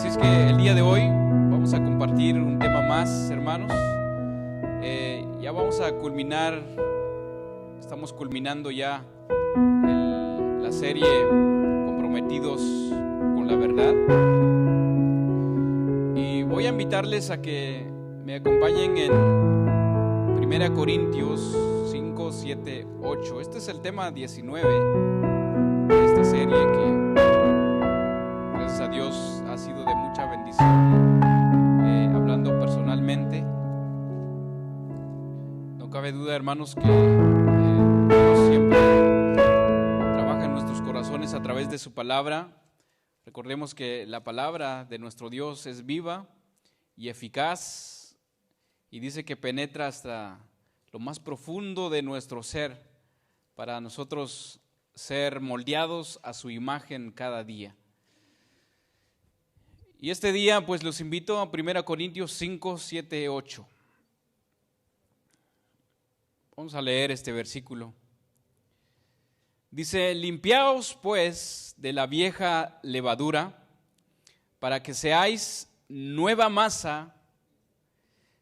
Así es que el día de hoy vamos a compartir un tema más, hermanos. Ya vamos a culminar, estamos culminando ya la serie Comprometidos con la Verdad. Y voy a invitarles a que me acompañen en 1 Corintios 5, 7, 8. Este es el tema 19 de esta serie que, gracias a Dios, ha sido de mucha bendición, hablando personalmente. No cabe duda, hermanos, que Dios siempre trabaja en nuestros corazones a través de su palabra. Recordemos que la palabra de nuestro Dios es viva y eficaz, y dice que penetra hasta lo más profundo de nuestro ser, para nosotros ser moldeados a su imagen cada día. Y este día pues los invito a 1 Corintios 5, 7, 8. Vamos a leer este versículo. Dice: limpiaos pues de la vieja levadura, para que seáis nueva masa,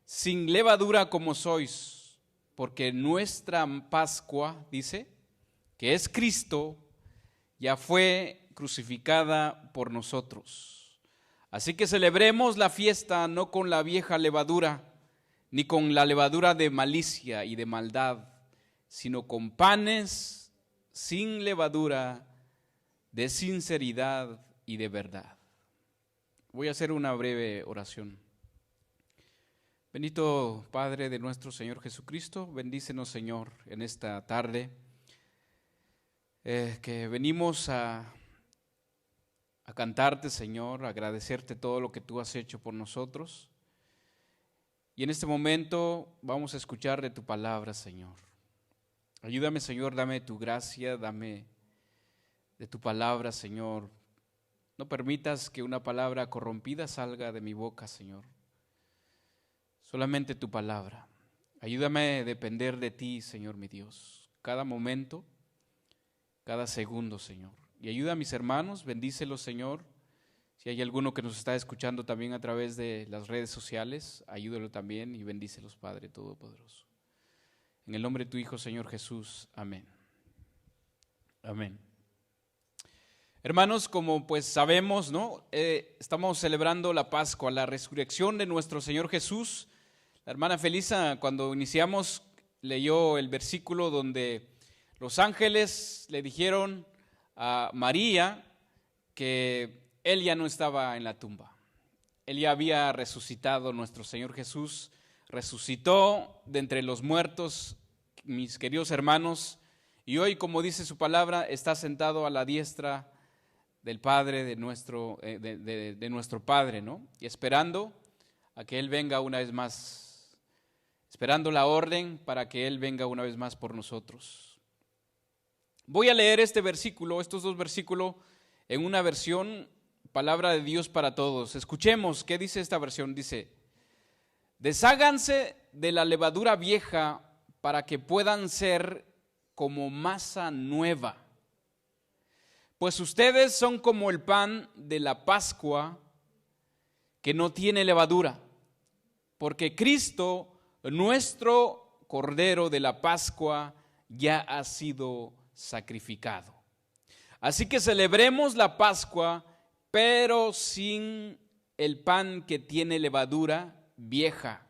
sin levadura como sois, porque nuestra Pascua, dice, que es Cristo, ya fue crucificada por nosotros. Así que celebremos la fiesta no con la vieja levadura, ni con la levadura de malicia y de maldad, sino con panes sin levadura, de sinceridad y de verdad. Voy a hacer una breve oración. Bendito Padre de nuestro Señor Jesucristo, bendícenos, Señor, en esta tarde, que venimos a cantarte, Señor, a agradecerte todo lo que tú has hecho por nosotros. Y en este momento vamos a escuchar de tu palabra, Señor. Ayúdame, Señor, dame tu gracia, dame de tu palabra, Señor. No permitas que una palabra corrompida salga de mi boca, Señor. Solamente tu palabra. Ayúdame a depender de ti, Señor mi Dios, cada momento, cada segundo, Señor. Y ayuda a mis hermanos, bendícelos, Señor. Si hay alguno que nos está escuchando también a través de las redes sociales, ayúdalo también y bendícelos, Padre Todopoderoso. En el nombre de tu Hijo, Señor Jesús. Amén. Amén. Hermanos, como pues sabemos, ¿no? Estamos celebrando la Pascua, la resurrección de nuestro Señor Jesús. La hermana Felisa, cuando iniciamos, leyó el versículo donde los ángeles le dijeron a María que él ya no estaba en la tumba. Él ya había resucitado, nuestro Señor Jesús resucitó de entre los muertos, mis queridos hermanos, y hoy, como dice su palabra, está sentado a la diestra del Padre, de nuestro Padre, ¿no? Y esperando a que Él venga una vez más, esperando la orden para que Él venga una vez más por nosotros. Voy a leer estos dos versículos en una versión, palabra de Dios para todos. Escuchemos qué dice esta versión. Dice: desháganse de la levadura vieja para que puedan ser como masa nueva. Pues ustedes son como el pan de la Pascua que no tiene levadura, porque Cristo, nuestro Cordero de la Pascua, ya ha sido sacrificado. Así que celebremos la Pascua, pero sin el pan que tiene levadura vieja,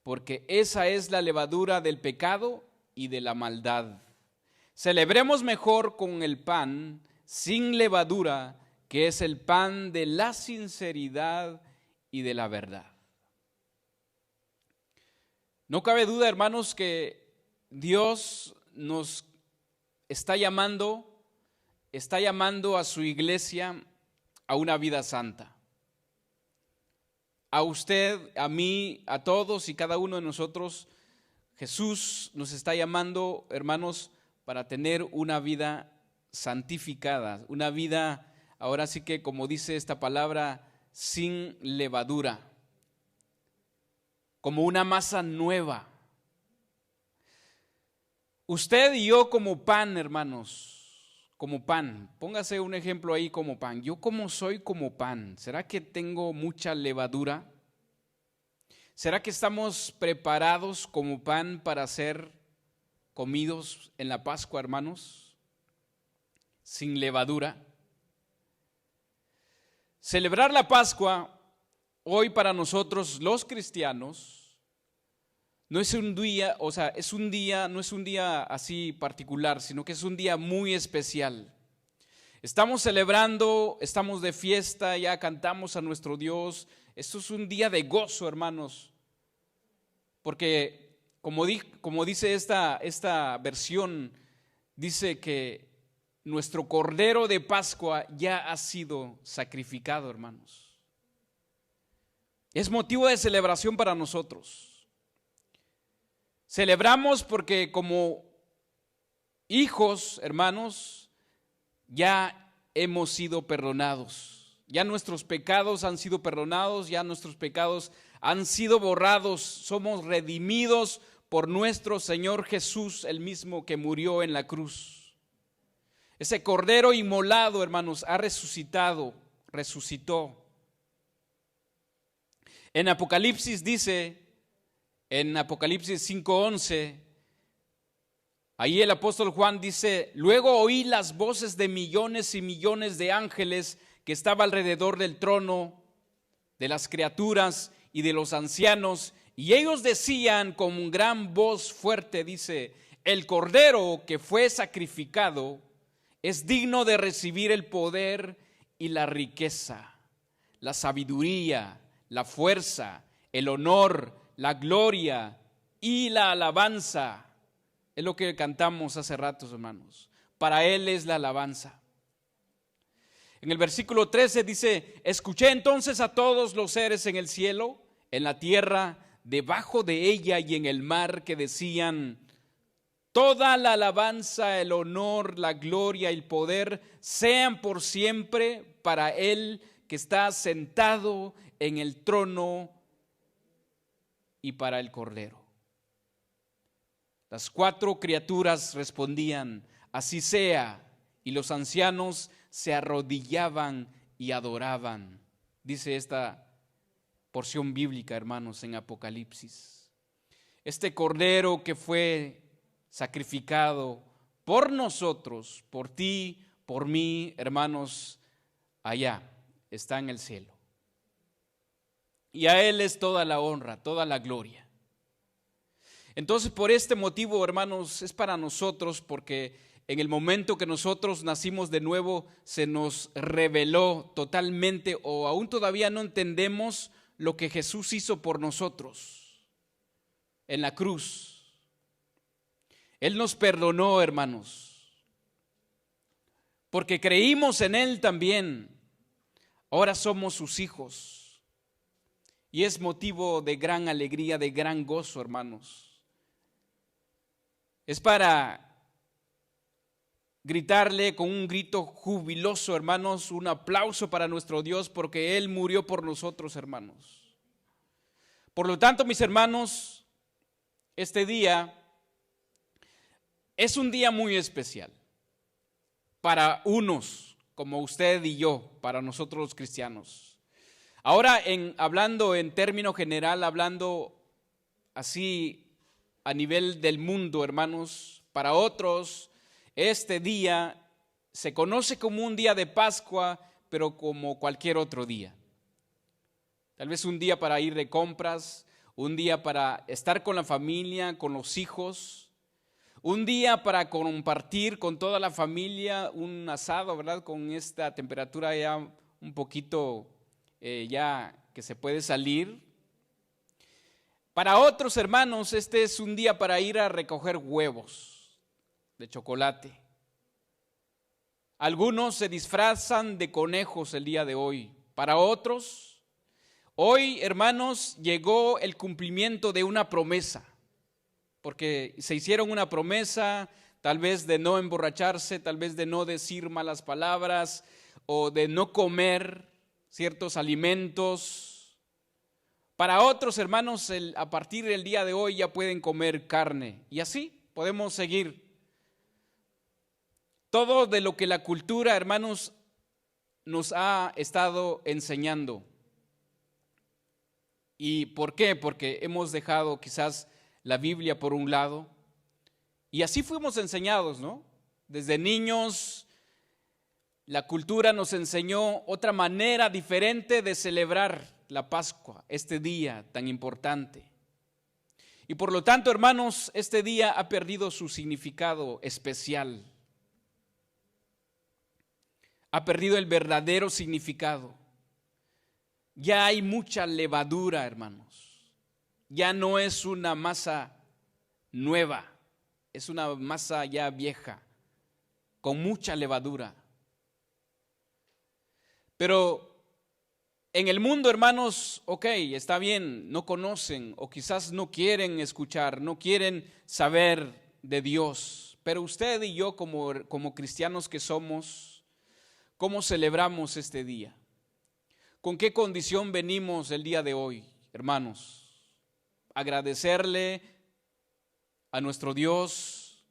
porque esa es la levadura del pecado y de la maldad. Celebremos mejor con el pan sin levadura, que es el pan de la sinceridad y de la verdad. No cabe duda, hermanos, que Dios nos está llamando a su iglesia a una vida santa. A usted, a mí, a todos y cada uno de nosotros, Jesús nos está llamando, hermanos, para tener una vida santificada, una vida, ahora sí que como dice esta palabra, sin levadura, como una masa nueva. Usted y yo como pan, hermanos, como pan. Póngase un ejemplo ahí como pan. ¿Yo cómo soy como pan? ¿Será que tengo mucha levadura? ¿Será que estamos preparados como pan para ser comidos en la Pascua, hermanos? Sin levadura. Celebrar la Pascua hoy para nosotros los cristianos no es un día, no es un día así particular, sino que es un día muy especial. Estamos celebrando, estamos de fiesta, ya cantamos a nuestro Dios. Esto es un día de gozo, hermanos, porque como dice esta versión, dice que nuestro Cordero de Pascua ya ha sido sacrificado, hermanos. Es motivo de celebración para nosotros. Celebramos porque como hijos, hermanos, ya hemos sido perdonados. Ya nuestros pecados han sido perdonados, ya nuestros pecados han sido borrados. Somos redimidos por nuestro Señor Jesús, el mismo que murió en la cruz. Ese Cordero inmolado, hermanos, ha resucitó. En Apocalipsis dice, en Apocalipsis 5:11, ahí el apóstol Juan dice: luego oí las voces de millones y millones de ángeles que estaban alrededor del trono, de las criaturas y de los ancianos, y ellos decían con gran voz fuerte, dice: el Cordero que fue sacrificado es digno de recibir el poder y la riqueza, la sabiduría, la fuerza, el honor, la gloria y la alabanza. Es lo que cantamos hace rato, hermanos. Para Él es la alabanza. En el versículo 13 dice: escuché entonces a todos los seres en el cielo, en la tierra, debajo de ella y en el mar, que decían: toda la alabanza, el honor, la gloria y el poder sean por siempre para Él que está sentado en el trono y para el Cordero. Las cuatro criaturas respondían: así sea, y los ancianos se arrodillaban y adoraban. Dice esta porción bíblica, hermanos, en Apocalipsis. Este Cordero que fue sacrificado por nosotros, por ti, por mí, hermanos, allá está en el cielo. Y a Él es toda la honra, toda la gloria. Entonces, por este motivo, hermanos, es para nosotros, porque en el momento que nosotros nacimos de nuevo, se nos reveló totalmente, o aún todavía no entendemos lo que Jesús hizo por nosotros en la cruz. Él nos perdonó, hermanos, porque creímos en Él también. Ahora somos sus hijos. Y es motivo de gran alegría, de gran gozo, hermanos. Es para gritarle con un grito jubiloso, hermanos, un aplauso para nuestro Dios, porque Él murió por nosotros, hermanos. Por lo tanto, mis hermanos, este día es un día muy especial para unos como usted y yo, para nosotros los cristianos. Ahora, hablando en término general, hablando así a nivel del mundo, hermanos, para otros este día se conoce como un día de Pascua, pero como cualquier otro día. Tal vez un día para ir de compras, un día para estar con la familia, con los hijos, un día para compartir con toda la familia un asado, ¿verdad? Con esta temperatura ya un poquito ya que se puede salir. Para otros, hermanos, este es un día para ir a recoger huevos de chocolate. Algunos se disfrazan de conejos el día de hoy. Para otros, hoy, hermanos, llegó el cumplimiento de una promesa, porque se hicieron una promesa, tal vez de no emborracharse, tal vez de no decir malas palabras o de no comer ciertos alimentos. Para otros, hermanos, a partir del día de hoy ya pueden comer carne, y así podemos seguir. todo de lo que la cultura, hermanos, nos ha estado enseñando. ¿Y por qué? Porque hemos dejado quizás la Biblia por un lado. Y así fuimos enseñados, ¿no? Desde niños, la cultura nos enseñó otra manera diferente de celebrar la Pascua, este día tan importante. Y por lo tanto, hermanos, este día ha perdido su significado especial. Ha perdido el verdadero significado. Ya hay mucha levadura, hermanos. Ya no es una masa nueva, es una masa ya vieja, con mucha levadura. Pero en el mundo, hermanos, ok, está bien, no conocen o quizás no quieren escuchar, no quieren saber de Dios. Pero usted y yo como cristianos que somos, ¿cómo celebramos este día? ¿Con qué condición venimos el día de hoy, hermanos? Agradecerle a nuestro Dios,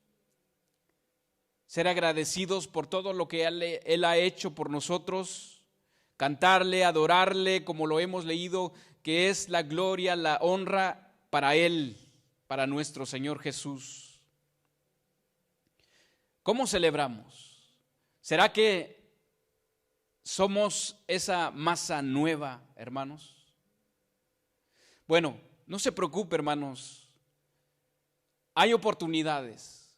ser agradecidos por todo lo que Él ha hecho por nosotros, cantarle, adorarle, como lo hemos leído, que es la gloria, la honra para Él, para nuestro Señor Jesús. ¿Cómo celebramos? ¿Será que somos esa masa nueva, hermanos? Bueno, no se preocupe, hermanos. Hay oportunidades.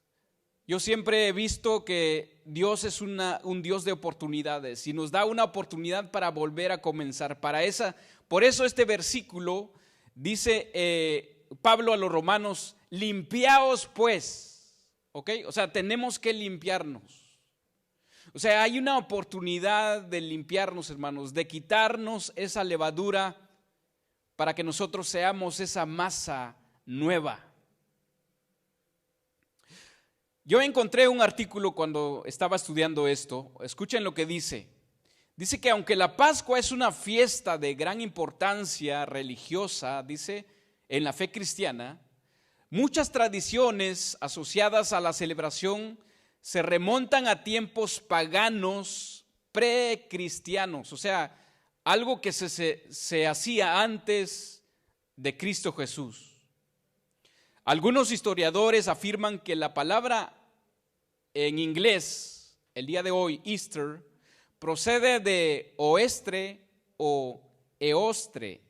Yo siempre he visto que Dios es un Dios de oportunidades y nos da una oportunidad para volver a comenzar. Por eso este versículo dice Pablo a los romanos: limpiaos pues, ¿ok? O sea, tenemos que limpiarnos. O sea, hay una oportunidad de limpiarnos, hermanos, de quitarnos esa levadura para que nosotros seamos esa masa nueva. Yo encontré un artículo cuando estaba estudiando esto. Escuchen lo que dice. Dice que aunque la Pascua es una fiesta de gran importancia religiosa, dice, en la fe cristiana, muchas tradiciones asociadas a la celebración se remontan a tiempos paganos precristianos, o sea, algo que se hacía antes de Cristo Jesús. Algunos historiadores afirman que la palabra en inglés, el día de hoy, Easter, procede de oestre o eostre.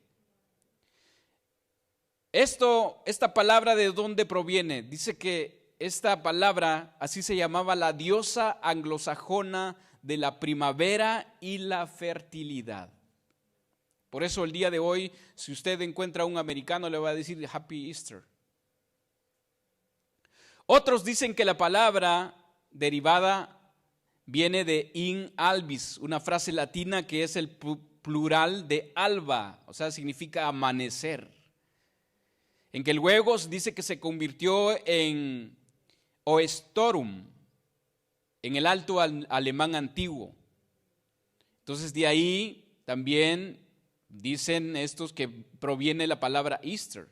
Esta palabra, ¿de dónde proviene? Dice que esta palabra, así se llamaba la diosa anglosajona de la primavera y la fertilidad. Por eso el día de hoy, si usted encuentra a un americano, le va a decir Happy Easter. Otros dicen que la palabra derivada viene de in albis, una frase latina que es el plural de alba, o sea, significa amanecer. En que luego dice que se convirtió en oestorum, en el alto alemán antiguo. Entonces de ahí también dicen estos que proviene la palabra Easter.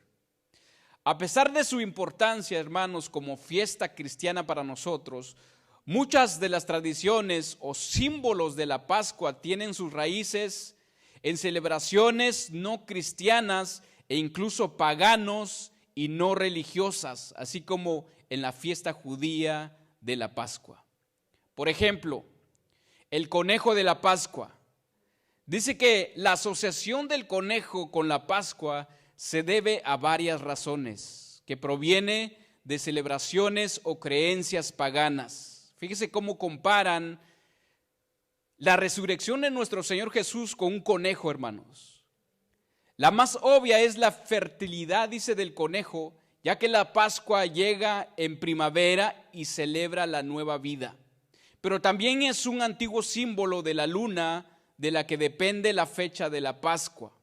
A pesar de su importancia, hermanos, como fiesta cristiana para nosotros, muchas de las tradiciones o símbolos de la Pascua tienen sus raíces en celebraciones no cristianas e incluso paganos y no religiosas, así como en la fiesta judía de la Pascua. Por ejemplo, el conejo de la Pascua. Dice que la asociación del conejo con la Pascua se debe a varias razones, que proviene de celebraciones o creencias paganas. Fíjese cómo comparan la resurrección de nuestro Señor Jesús con un conejo, hermanos. La más obvia es la fertilidad, dice, del conejo, ya que la Pascua llega en primavera y celebra la nueva vida. Pero también es un antiguo símbolo de la luna de la que depende la fecha de la Pascua.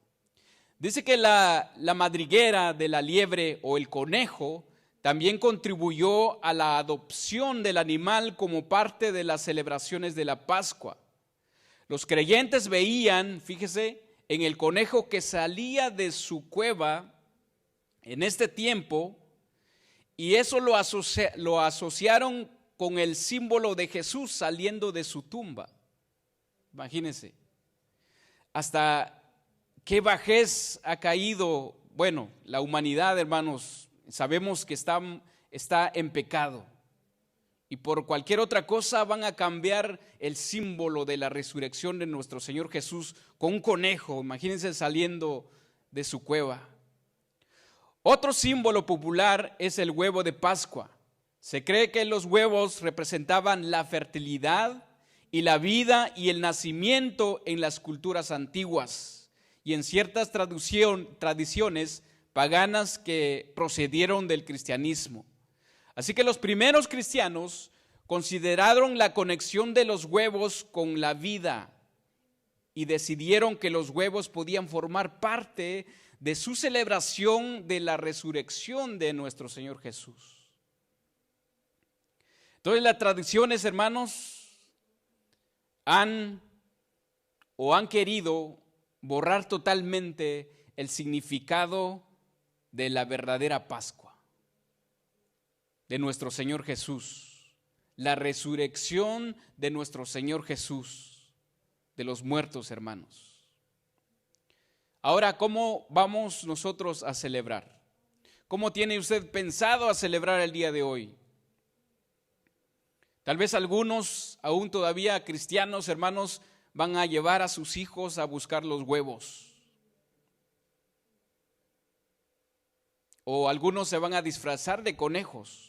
Dice que la madriguera de la liebre o el conejo también contribuyó a la adopción del animal como parte de las celebraciones de la Pascua. Los creyentes veían, fíjese, en el conejo que salía de su cueva en este tiempo, y eso lo asociaron con el símbolo de Jesús saliendo de su tumba. Imagínense, hasta qué bajez ha caído, bueno, la humanidad, hermanos. Sabemos que está en pecado. Y por cualquier otra cosa van a cambiar el símbolo de la resurrección de nuestro Señor Jesús con un conejo. Imagínense saliendo de su cueva. Otro símbolo popular es el huevo de Pascua. Se cree que los huevos representaban la fertilidad y la vida y el nacimiento en las culturas antiguas y en ciertas tradiciones paganas que procedieron del cristianismo. Así que los primeros cristianos consideraron la conexión de los huevos con la vida y decidieron que los huevos podían formar parte de su celebración de la resurrección de nuestro Señor Jesús. Entonces las tradiciones, hermanos, han querido borrar totalmente el significado de la verdadera Pascua de nuestro Señor Jesús, la resurrección de nuestro Señor Jesús, de los muertos, hermanos. Ahora, ¿cómo vamos nosotros a celebrar? ¿Cómo tiene usted pensado a celebrar el día de hoy? Tal vez algunos, aún todavía cristianos, hermanos, van a llevar a sus hijos a buscar los huevos. O algunos se van a disfrazar de conejos.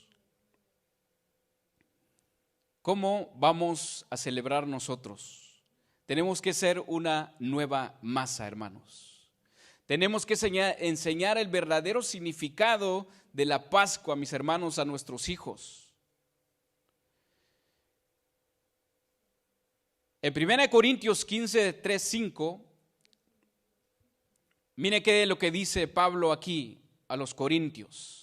¿Cómo vamos a celebrar nosotros? Tenemos que ser una nueva masa, hermanos. Tenemos que enseñar el verdadero significado de la Pascua, mis hermanos, a nuestros hijos. En 1 Corintios 15, 3, 5, mire qué es lo que dice Pablo aquí a los corintios.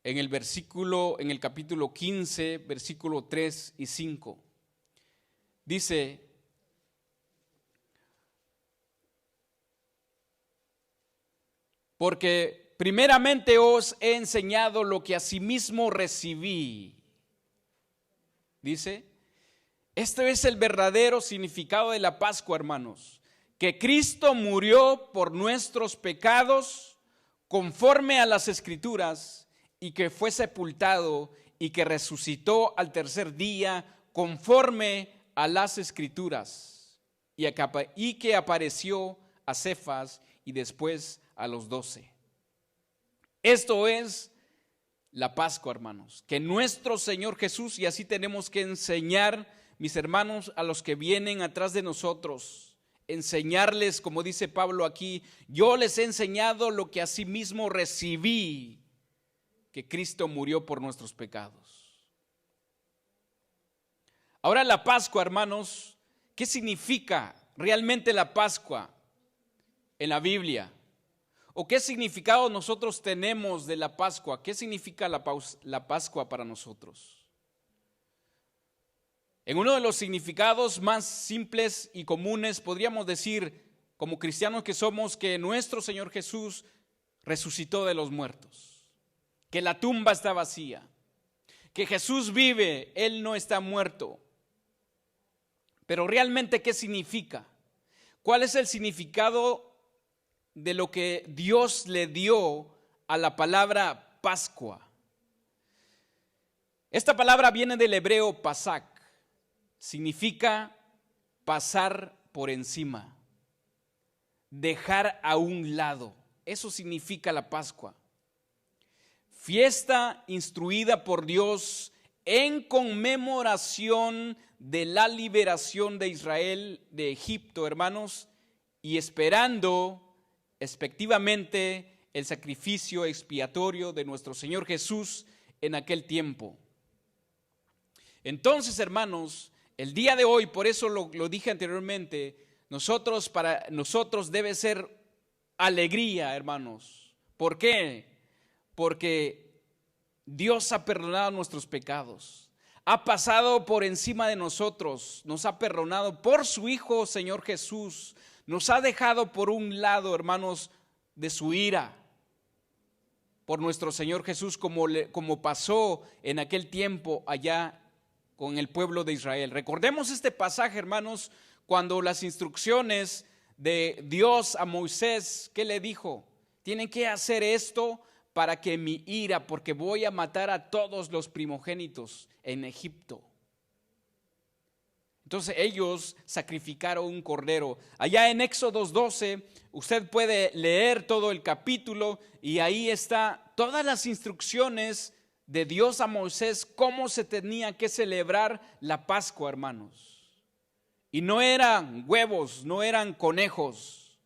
En el capítulo 15, versículo 3 y 5. Dice: porque primeramente os he enseñado lo que asimismo recibí. Dice, este es el verdadero significado de la Pascua, hermanos, que Cristo murió por nuestros pecados conforme a las Escrituras, y que fue sepultado y que resucitó al tercer día conforme a las Escrituras, y que apareció a Cefas y después a los 12. Esto es la Pascua, hermanos, que nuestro Señor Jesús, y así tenemos que enseñar, mis hermanos, a los que vienen atrás de nosotros, enseñarles, como dice Pablo aquí, yo les he enseñado lo que asimismo recibí, que Cristo murió por nuestros pecados. Ahora la Pascua, hermanos, ¿qué significa realmente la Pascua en la Biblia? ¿O qué significado nosotros tenemos de la Pascua? ¿Qué significa la Pascua para nosotros? En uno de los significados más simples y comunes podríamos decir, como cristianos que somos, que nuestro Señor Jesús resucitó de los muertos, que la tumba está vacía, que Jesús vive, Él no está muerto. Pero realmente, ¿qué significa? ¿Cuál es el significado de lo que Dios le dio a la palabra Pascua? Esta palabra viene del hebreo pasak, significa pasar por encima, dejar a un lado. Eso significa la Pascua. Fiesta instruida por Dios en conmemoración de la liberación de Israel de Egipto, hermanos, y esperando expectativamente el sacrificio expiatorio de nuestro Señor Jesús en aquel tiempo. Entonces, hermanos, el día de hoy, por eso lo dije anteriormente, para nosotros debe ser alegría, hermanos. ¿Por qué? Porque Dios ha perdonado nuestros pecados, ha pasado por encima de nosotros, nos ha perdonado por su Hijo, Señor Jesús, nos ha dejado por un lado, hermanos, de su ira. por nuestro Señor Jesús como pasó en aquel tiempo allá con el pueblo de Israel. Recordemos este pasaje, hermanos, cuando las instrucciones de Dios a Moisés, ¿qué le dijo? Tienen que hacer esto para que mi ira, porque voy a matar a todos los primogénitos en Egipto. Entonces ellos sacrificaron un cordero. Allá en Éxodo 12, usted puede leer todo el capítulo y ahí está todas las instrucciones de Dios a Moisés, cómo se tenía que celebrar la Pascua, hermanos. Y no eran huevos, no eran conejos.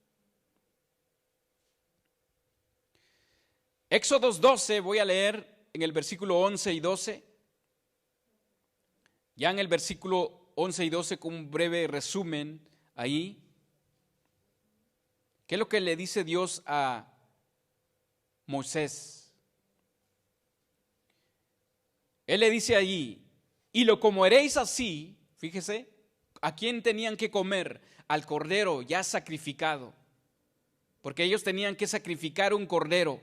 Éxodo 12, voy a leer en el versículo 11 y 12. Ya en el versículo 11 y 12 con un breve resumen ahí. ¿Qué es lo que le dice Dios a Moisés? Él le dice allí, y lo comeréis así, fíjese, ¿a quién tenían que comer? Al cordero ya sacrificado, porque ellos tenían que sacrificar un cordero.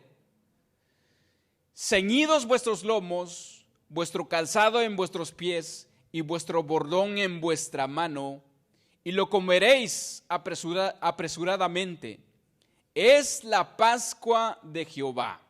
Ceñidos vuestros lomos, vuestro calzado en vuestros pies, y vuestro bordón en vuestra mano, y lo comeréis apresuradamente. Es la Pascua de Jehová.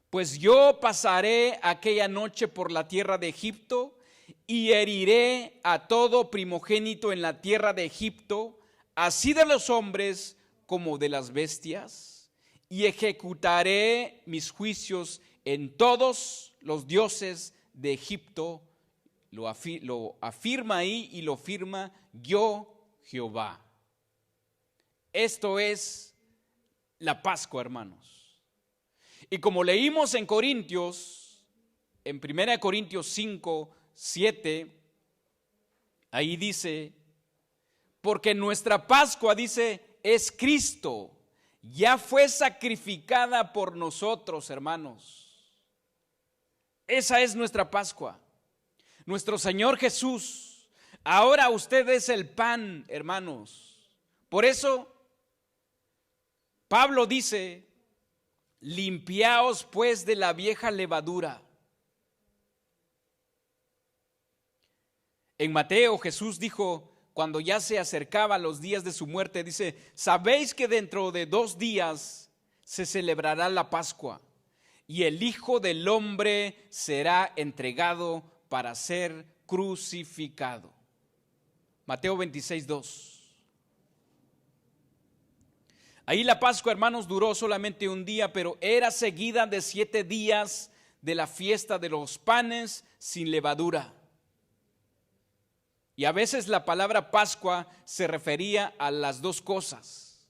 Pues yo pasaré aquella noche por la tierra de Egipto, y heriré a todo primogénito en la tierra de Egipto, así de los hombres como de las bestias, y ejecutaré mis juicios en todos los dioses de Egipto. Lo afirma ahí y lo firma yo, Jehová. Esto es la Pascua, hermanos. Y como leímos en Corintios, en 1 Corintios 5, 7, ahí dice, porque nuestra Pascua, dice, es Cristo, ya fue sacrificada por nosotros, hermanos. Esa es nuestra Pascua. Nuestro Señor Jesús, ahora usted es el pan, hermanos. Por eso, Pablo dice, limpiaos pues de la vieja levadura. En Mateo, Jesús dijo, cuando ya se acercaban los días de su muerte, dice, sabéis que dentro de 2 días se celebrará la Pascua, y el Hijo del Hombre será entregado para ser crucificado. Mateo 26, 2. Ahí la Pascua, hermanos, duró solamente un día, pero era seguida de 7 días de la fiesta de los panes sin levadura. Y a veces la palabra Pascua se refería a las 2 cosas.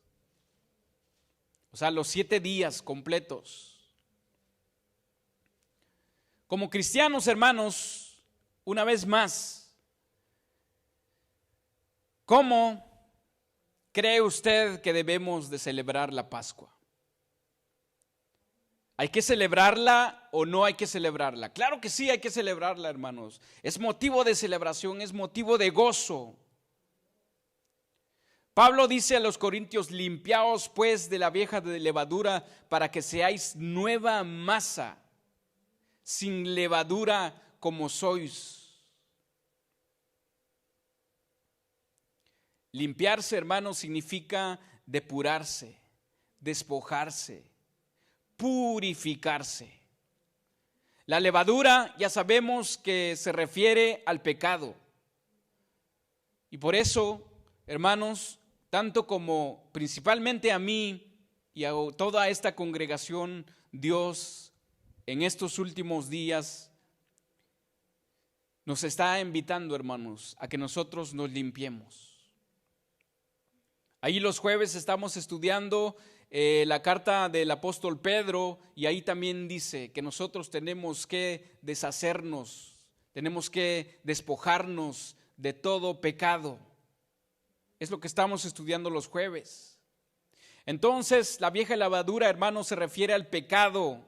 O sea, los 7 días completos. Como cristianos, hermanos, una vez más, ¿cómo cree usted que debemos de celebrar la Pascua? ¿Hay que celebrarla o no hay que celebrarla? Claro que sí, hay que celebrarla, hermanos. Es motivo de celebración, es motivo de gozo. Pablo dice a los corintios, limpiaos pues de la vieja levadura para que seáis nueva masa, sin levadura como sois. Limpiarse, hermanos, significa depurarse, despojarse, purificarse. La levadura ya sabemos que se refiere al pecado. Y por eso, hermanos, tanto como principalmente a mí y a toda esta congregación, Dios en estos últimos días nos está invitando, hermanos, a que nosotros nos limpiemos. Ahí los jueves estamos estudiando la carta del apóstol Pedro, y ahí también dice que nosotros tenemos que deshacernos, tenemos que despojarnos de todo pecado. Es lo que estamos estudiando los jueves. Entonces, la vieja levadura, hermanos, se refiere al pecado.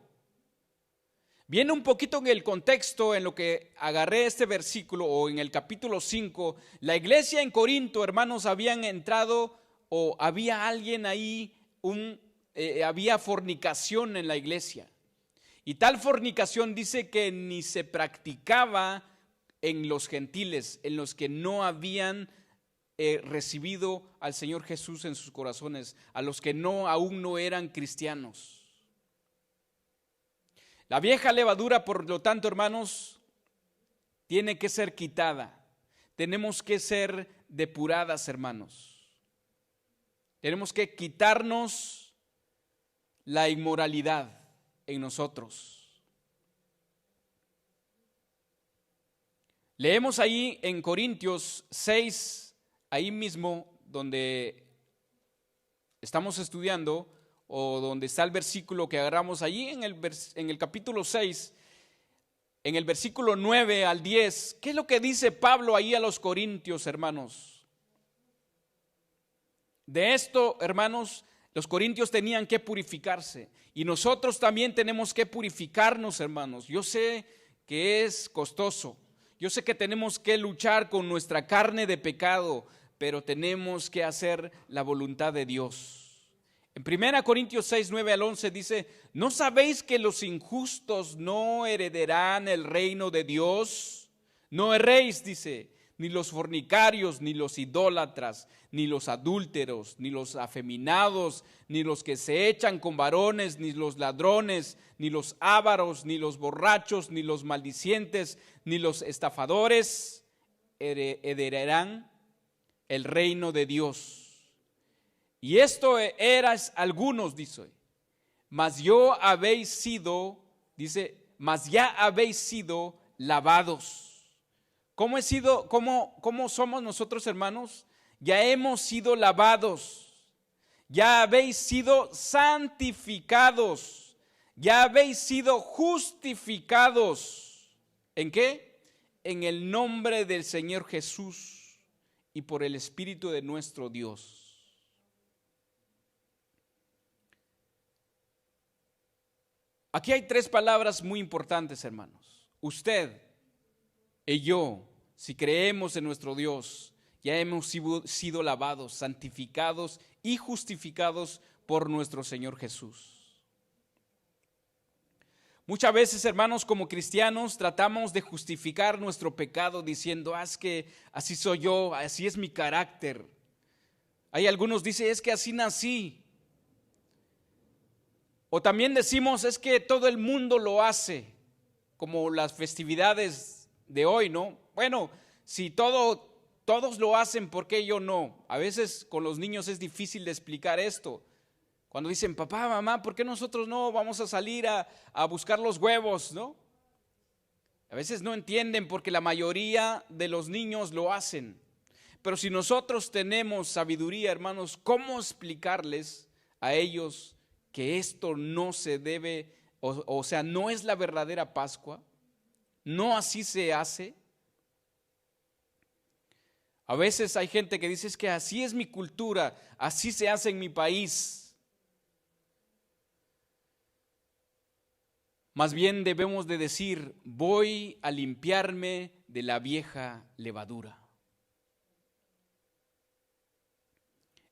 Viene un poquito en el contexto en lo que agarré este versículo, o en el capítulo 5, la iglesia en Corinto, hermanos, habían entrado, o había alguien ahí, un había fornicación en la iglesia. Y tal fornicación dice que ni se practicaba en los gentiles, en los que no habían recibido al Señor Jesús en sus corazones, a los que aún no eran cristianos. La vieja levadura, por lo tanto, hermanos, tiene que ser quitada. Tenemos que ser depuradas, hermanos. Tenemos que quitarnos la inmoralidad en nosotros. Leemos ahí en Corintios 6, ahí mismo donde estamos estudiando, o donde está el versículo que agarramos allí en el capítulo 6, en el versículo 9 al 10. ¿Qué es lo que dice Pablo ahí a los corintios, hermanos? De esto, hermanos, los corintios tenían que purificarse y nosotros también tenemos que purificarnos, hermanos. Yo sé que es costoso, yo sé que tenemos que luchar con nuestra carne de pecado, pero tenemos que hacer la voluntad de Dios. En 1 Corintios 6, 9 al 11 dice: ¿no sabéis que los injustos no heredarán el reino de Dios? No erréis, dice, ni los fornicarios, ni los idólatras, ni los adúlteros, ni los afeminados, ni los que se echan con varones, ni los ladrones, ni los ávaros, ni los borrachos, ni los maldicientes, ni los estafadores heredarán el reino de Dios. Y esto eras algunos, dice, mas yo habéis sido, dice, mas ya habéis sido lavados. ¿Cómo somos nosotros, hermanos? Ya hemos sido lavados, ya habéis sido santificados, ya habéis sido justificados. ¿En qué? En el nombre del Señor Jesús y por el Espíritu de nuestro Dios. Aquí hay tres palabras muy importantes, hermanos. Usted y yo, si creemos en nuestro Dios, ya hemos sido lavados, santificados y justificados por nuestro Señor Jesús. Muchas veces, hermanos, como cristianos, tratamos de justificar nuestro pecado diciendo: es que así soy yo, así es mi carácter. Hay algunos dicen: es que así nací. O también decimos: es que todo el mundo lo hace, como las festividades de hoy, ¿no? Bueno, si todos lo hacen, ¿por qué yo no? A veces con los niños es difícil de explicar esto. Cuando dicen: papá, mamá, ¿por qué nosotros no vamos a salir a buscar los huevos, no? A veces no entienden porque la mayoría de los niños lo hacen. Pero si nosotros tenemos sabiduría, hermanos, ¿cómo explicarles a ellos que esto no se debe, o sea, no es la verdadera Pascua? No así se hace. A veces hay gente que dice: es que así es mi cultura, así se hace en mi país. Más bien debemos de decir: voy a limpiarme de la vieja levadura.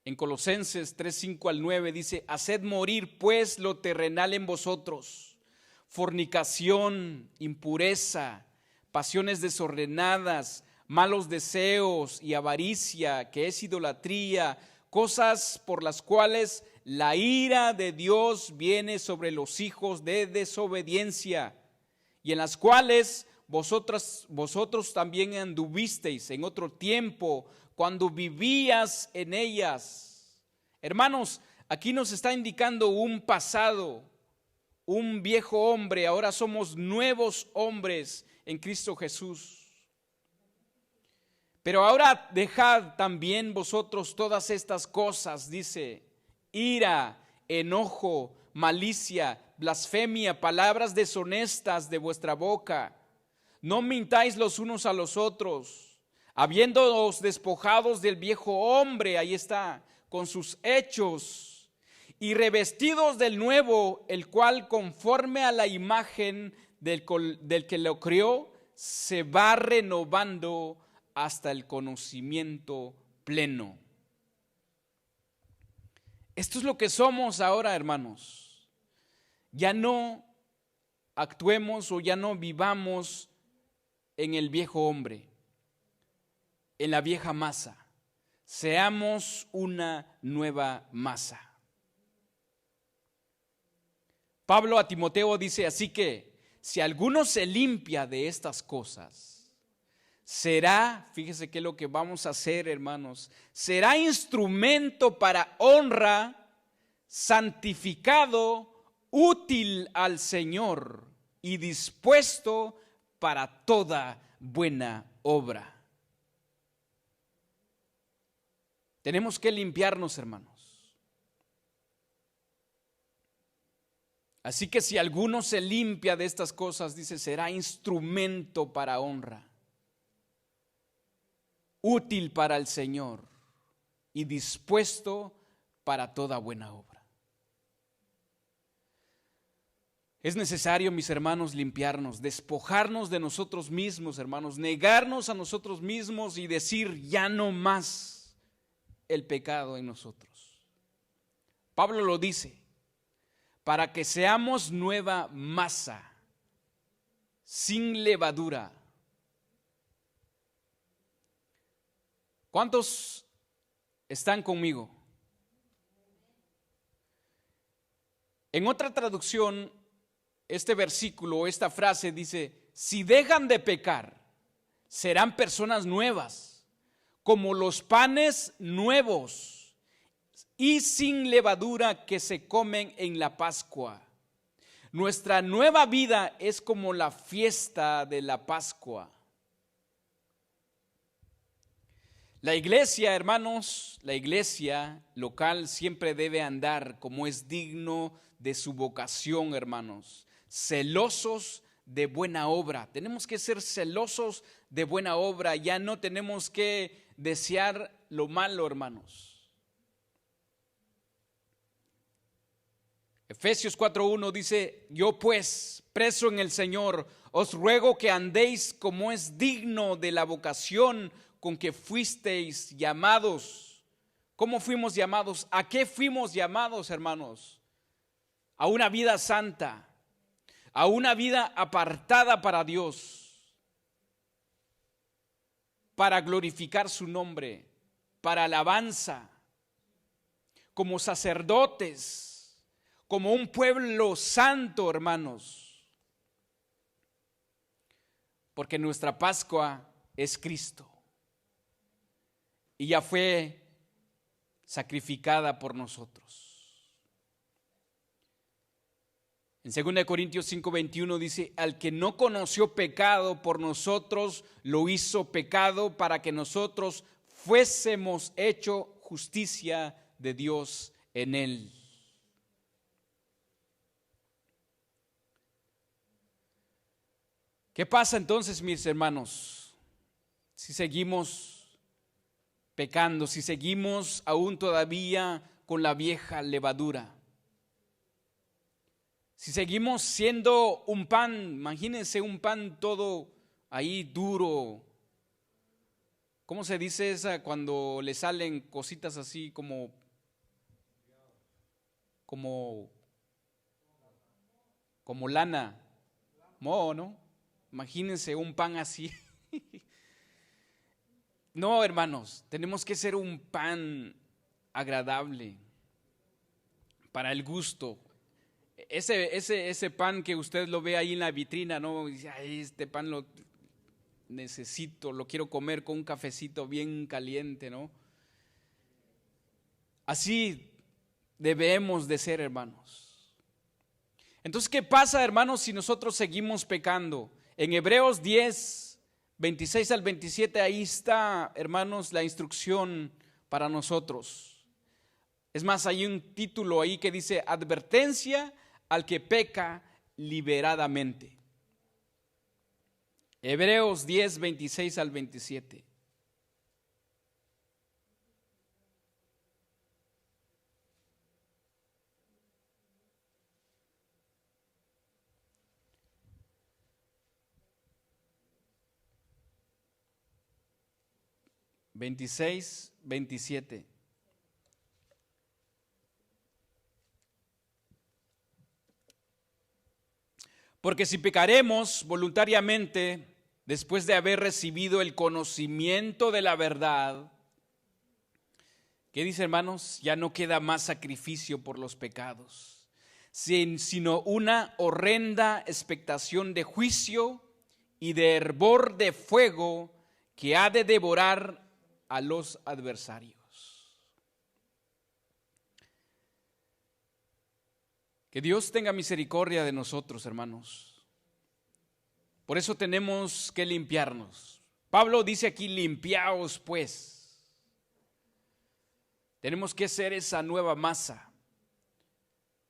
En Colosenses 3, 5 al 9 dice: haced morir pues lo terrenal en vosotros: fornicación, impureza, pasiones desordenadas, malos deseos y avaricia, que es idolatría, cosas por las cuales la ira de Dios viene sobre los hijos de desobediencia, y en las cuales vosotros también anduvisteis en otro tiempo, cuando vivías en ellas. Hermanos, aquí nos está indicando un pasado, un viejo hombre. Ahora somos nuevos hombres en Cristo Jesús. Pero ahora dejad también vosotros todas estas cosas, dice: ira, enojo, malicia, blasfemia, palabras deshonestas de vuestra boca. No mintáis los unos a los otros, habiéndoos despojados del viejo hombre, ahí está, con sus hechos, y revestidos del nuevo, el cual conforme a la imagen del que lo crió, se va renovando hasta el conocimiento pleno. Esto es lo que somos ahora, hermanos. Ya no actuemos o ya no vivamos en el viejo hombre, en la vieja masa. Seamos una nueva masa. Pablo a Timoteo dice, así que si alguno se limpia de estas cosas, será, fíjese qué es lo que vamos a hacer, hermanos, será instrumento para honra, santificado, útil al Señor y dispuesto para toda buena obra. Tenemos que limpiarnos, hermanos. Así que si alguno se limpia de estas cosas, dice, será instrumento para honra, útil para el Señor y dispuesto para toda buena obra. Es necesario, mis hermanos, limpiarnos, despojarnos de nosotros mismos, hermanos, negarnos a nosotros mismos y decir ya no más el pecado en nosotros. Pablo lo dice, para que seamos nueva masa, sin levadura. ¿Cuántos están conmigo? En otra traducción, este versículo, esta frase dice, si dejan de pecar, serán personas nuevas, como los panes nuevos y sin levadura que se comen en la Pascua. Nuestra nueva vida es como la fiesta de la Pascua. La iglesia, hermanos, la iglesia local siempre debe andar como es digno de su vocación, hermanos, celosos de buena obra. Tenemos que ser celosos de buena obra, ya no tenemos que desear lo malo, hermanos. Efesios 4:1 dice, yo pues, preso en el Señor, os ruego que andéis como es digno de la vocación con que fuisteis llamados. ¿Cómo fuimos llamados? ¿A qué fuimos llamados, hermanos? A una vida santa, a una vida apartada para Dios, para glorificar su nombre, para alabanza, como sacerdotes, como un pueblo santo, hermanos. Porque nuestra Pascua es Cristo y ya fue sacrificada por nosotros. En 2 Corintios 5:21 dice, al que no conoció pecado por nosotros, lo hizo pecado para que nosotros fuésemos hecho justicia de Dios en él. ¿Qué pasa entonces, mis hermanos? Si seguimos pecando, si seguimos aún todavía con la vieja levadura. Si seguimos siendo un pan, imagínense un pan todo ahí duro. ¿Cómo se dice esa cuando le salen cositas así como lana? Moho, ¿no? Imagínense un pan así. No, hermanos, tenemos que ser un pan agradable para el gusto. Ese pan que usted lo ve ahí en la vitrina, ¿no? Dice, ay, este pan lo necesito, lo quiero comer con un cafecito bien caliente, ¿no? Así debemos de ser, hermanos. Entonces, ¿qué pasa, hermanos, si nosotros seguimos pecando? En Hebreos 10, 26 al 27, ahí está, hermanos, la instrucción para nosotros. Es más, hay un título ahí que dice, advertencia al que peca liberadamente. Hebreos 10, 26 al 27. Veintiséis, 27. Porque si pecaremos voluntariamente, después de haber recibido el conocimiento de la verdad, ¿qué dice, hermanos? Ya no queda más sacrificio por los pecados, sino una horrenda expectación de juicio y de hervor de fuego que ha de devorar a los adversarios. Que Dios tenga misericordia de nosotros, hermanos. Por eso tenemos que limpiarnos. Pablo dice aquí, limpiaos pues. Tenemos que ser esa nueva masa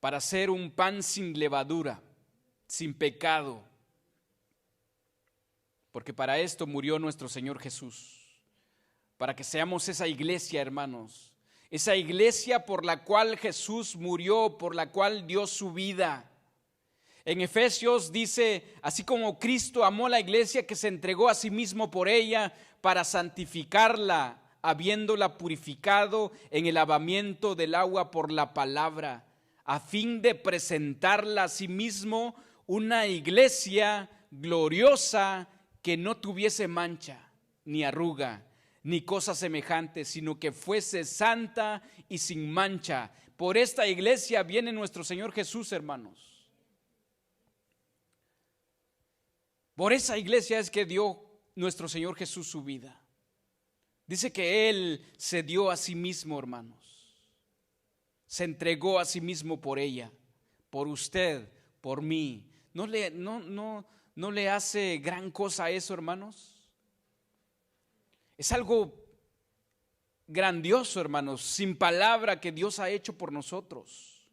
para hacer un pan sin levadura, sin pecado. Porque para esto murió nuestro Señor Jesús. Para que seamos esa iglesia, hermanos. Esa iglesia por la cual Jesús murió, por la cual dio su vida. En Efesios dice, así como Cristo amó a la iglesia, que se entregó a sí mismo por ella para santificarla, habiéndola purificado en el lavamiento del agua por la palabra, a fin de presentarla a sí mismo una iglesia gloriosa que no tuviese mancha, ni arruga, ni cosa semejante, sino que fuese santa y sin mancha. Por esta iglesia viene nuestro Señor Jesús, hermanos. Por esa iglesia es que dio nuestro Señor Jesús su vida. Dice que Él se dio a sí mismo, hermanos. Se entregó a sí mismo por ella, por usted, por mí. ¿No le hace gran cosa eso, hermanos? Es algo grandioso, hermanos, sin palabra, que Dios ha hecho por nosotros.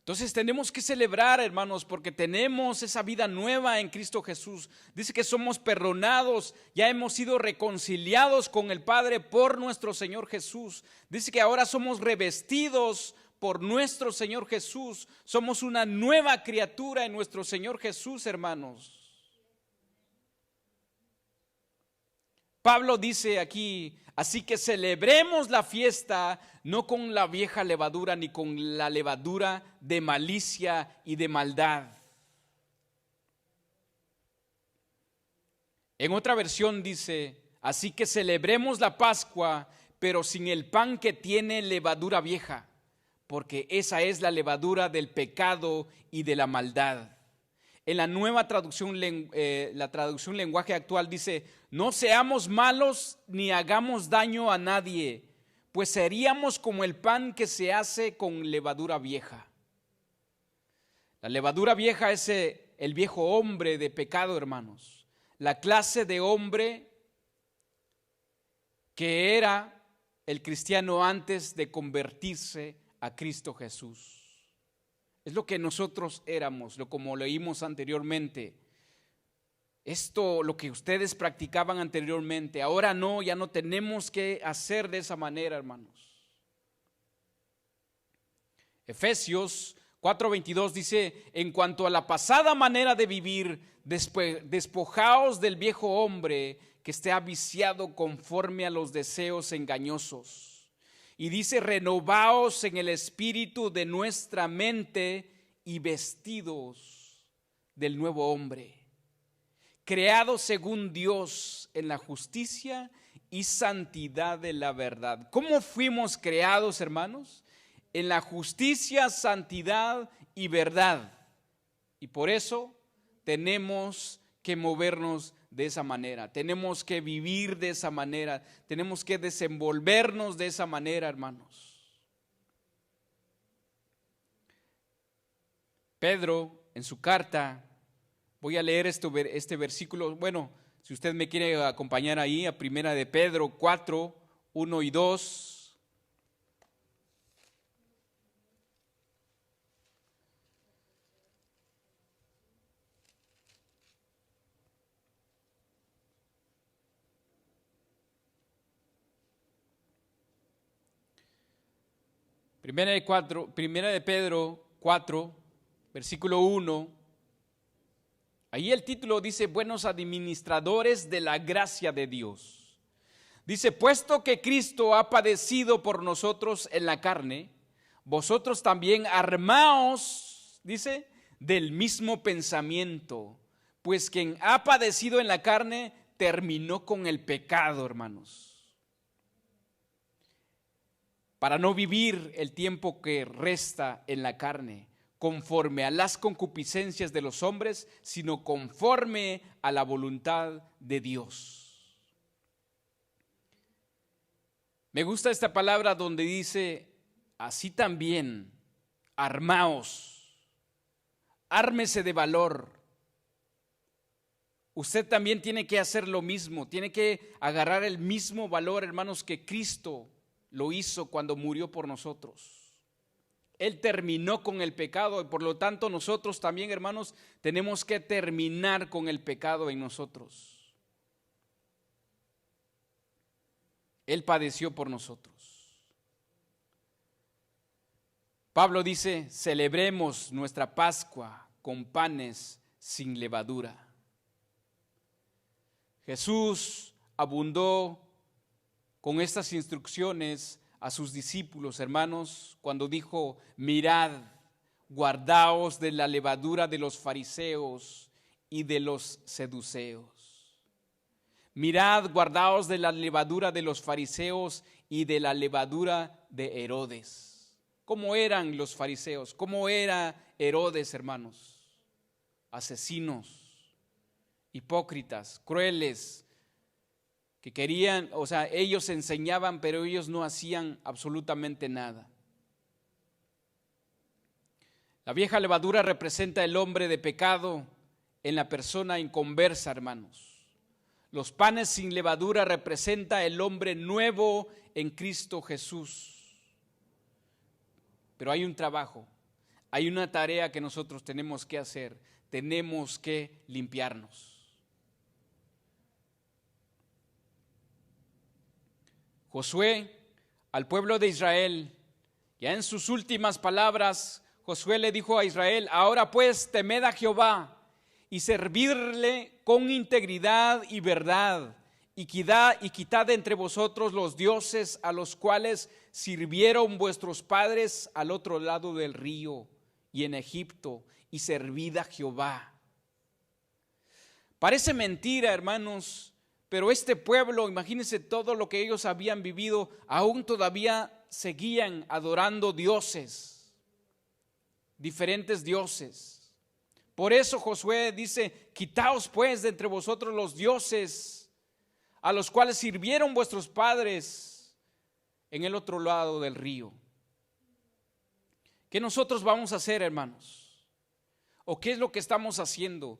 Entonces tenemos que celebrar, hermanos, porque tenemos esa vida nueva en Cristo Jesús. Dice que somos perdonados, ya hemos sido reconciliados con el Padre por nuestro Señor Jesús. Dice que ahora somos revestidos por nuestro Señor Jesús. Somos una nueva criatura en nuestro Señor Jesús, hermanos. Pablo dice aquí, así que celebremos la fiesta no con la vieja levadura ni con la levadura de malicia y de maldad. En otra versión dice, así que celebremos la Pascua, pero sin el pan que tiene levadura vieja, porque esa es la levadura del pecado y de la maldad. En la nueva traducción, la traducción lenguaje actual dice, no seamos malos ni hagamos daño a nadie, pues seríamos como el pan que se hace con levadura vieja. La levadura vieja es el viejo hombre de pecado, hermanos. La clase de hombre que era el cristiano antes de convertirse a Cristo Jesús. Es lo que nosotros éramos, como leímos anteriormente. Esto, lo que ustedes practicaban anteriormente, ahora no, ya no tenemos que hacer de esa manera, hermanos. Efesios 4:22 dice, en cuanto a la pasada manera de vivir, despojaos del viejo hombre que esté viciado conforme a los deseos engañosos. Y dice, renovaos en el espíritu de nuestra mente y vestidos del nuevo hombre, creados según Dios en la justicia y santidad de la verdad. ¿Cómo fuimos creados, hermanos? En la justicia, santidad y verdad. Y por eso tenemos que movernos de esa manera, tenemos que vivir de esa manera, tenemos que desenvolvernos de esa manera, hermanos. Pedro, en su carta, voy a leer este versículo, bueno, si usted me quiere acompañar ahí, a Primera de Pedro 4, 1 y 2. Primera de Pedro 4, versículo 1. Ahí el título dice, buenos administradores de la gracia de Dios. Dice, puesto que Cristo ha padecido por nosotros en la carne, vosotros también armaos dice, del mismo pensamiento, pues quien ha padecido en la carne terminó con el pecado, hermanos, para no vivir el tiempo que resta en la carne, conforme a las concupiscencias de los hombres, sino conforme a la voluntad de Dios. Me gusta esta palabra donde dice, así también, armaos, ármese de valor. Usted también tiene que hacer lo mismo, tiene que agarrar el mismo valor, hermanos, que Cristo lo hizo cuando murió por nosotros. Él terminó con el pecado y por lo tanto nosotros también, hermanos, tenemos que terminar con el pecado en nosotros. Él padeció por nosotros. Pablo dice, celebremos nuestra Pascua con panes sin levadura. Jesús abundó con estas instrucciones a sus discípulos, hermanos, cuando dijo, mirad, guardaos de la levadura de los fariseos y de los seduceos. Mirad, guardaos de la levadura de los fariseos y de la levadura de Herodes. ¿Cómo eran los fariseos? ¿Cómo era Herodes, hermanos? Asesinos, hipócritas, crueles, que querían, ellos enseñaban, pero ellos no hacían absolutamente nada. La vieja levadura representa el hombre de pecado en la persona inconversa, hermanos. Los panes sin levadura representa el hombre nuevo en Cristo Jesús. Pero hay un trabajo, hay una tarea que nosotros tenemos que hacer, tenemos que limpiarnos. Josué, al pueblo de Israel, ya en sus últimas palabras, Josué le dijo a Israel, ahora pues temed a Jehová y servirle con integridad y verdad, y quitad entre vosotros los dioses a los cuales sirvieron vuestros padres al otro lado del río y en Egipto, y servid a Jehová. Parece mentira, hermanos, pero este pueblo, imagínense todo lo que ellos habían vivido, aún todavía seguían adorando dioses, diferentes dioses. Por eso Josué dice, quitaos pues de entre vosotros los dioses a los cuales sirvieron vuestros padres en el otro lado del río. ¿Qué nosotros vamos a hacer, hermanos? ¿O qué es lo que estamos haciendo?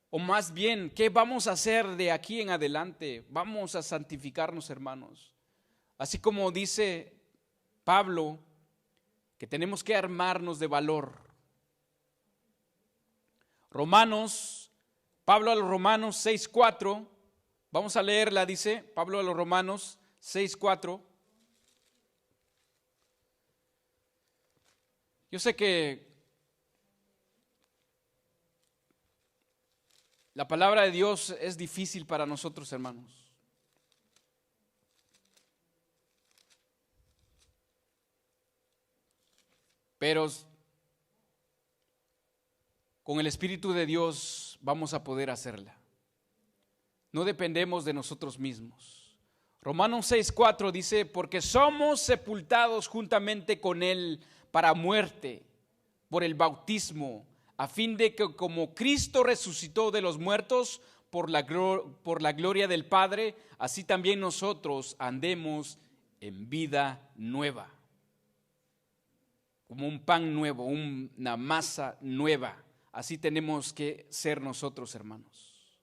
O más bien, ¿qué vamos a hacer de aquí en adelante? Vamos a santificarnos, hermanos. Así como dice Pablo, que tenemos que armarnos de valor. Pablo a los Romanos 6:4, vamos a leerla, dice Pablo a los Romanos 6:4. Yo sé que la palabra de Dios es difícil para nosotros, hermanos. Pero con el Espíritu de Dios vamos a poder hacerla. No dependemos de nosotros mismos. Romanos 6:4 dice, porque somos sepultados juntamente con Él para muerte por el bautismo, a fin de que como Cristo resucitó de los muertos por la gloria del Padre, así también nosotros andemos en vida nueva. Como un pan nuevo, una masa nueva. Así tenemos que ser nosotros, hermanos.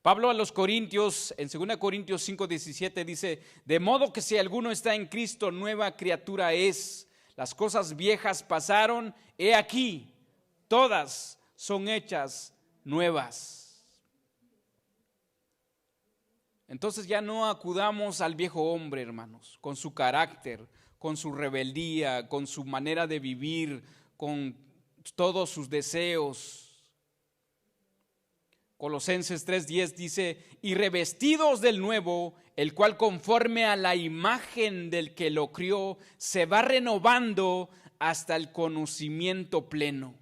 Pablo a los Corintios, en 2 Corintios 5:17 dice, de modo que si alguno está en Cristo, nueva criatura es. Las cosas viejas pasaron, he aquí, todas son hechas nuevas. Entonces ya no acudamos al viejo hombre, hermanos, con su carácter, con su rebeldía, con su manera de vivir, con todos sus deseos. Colosenses 3:10 dice, y revestidos del nuevo, el cual conforme a la imagen del que lo crió, se va renovando hasta el conocimiento pleno.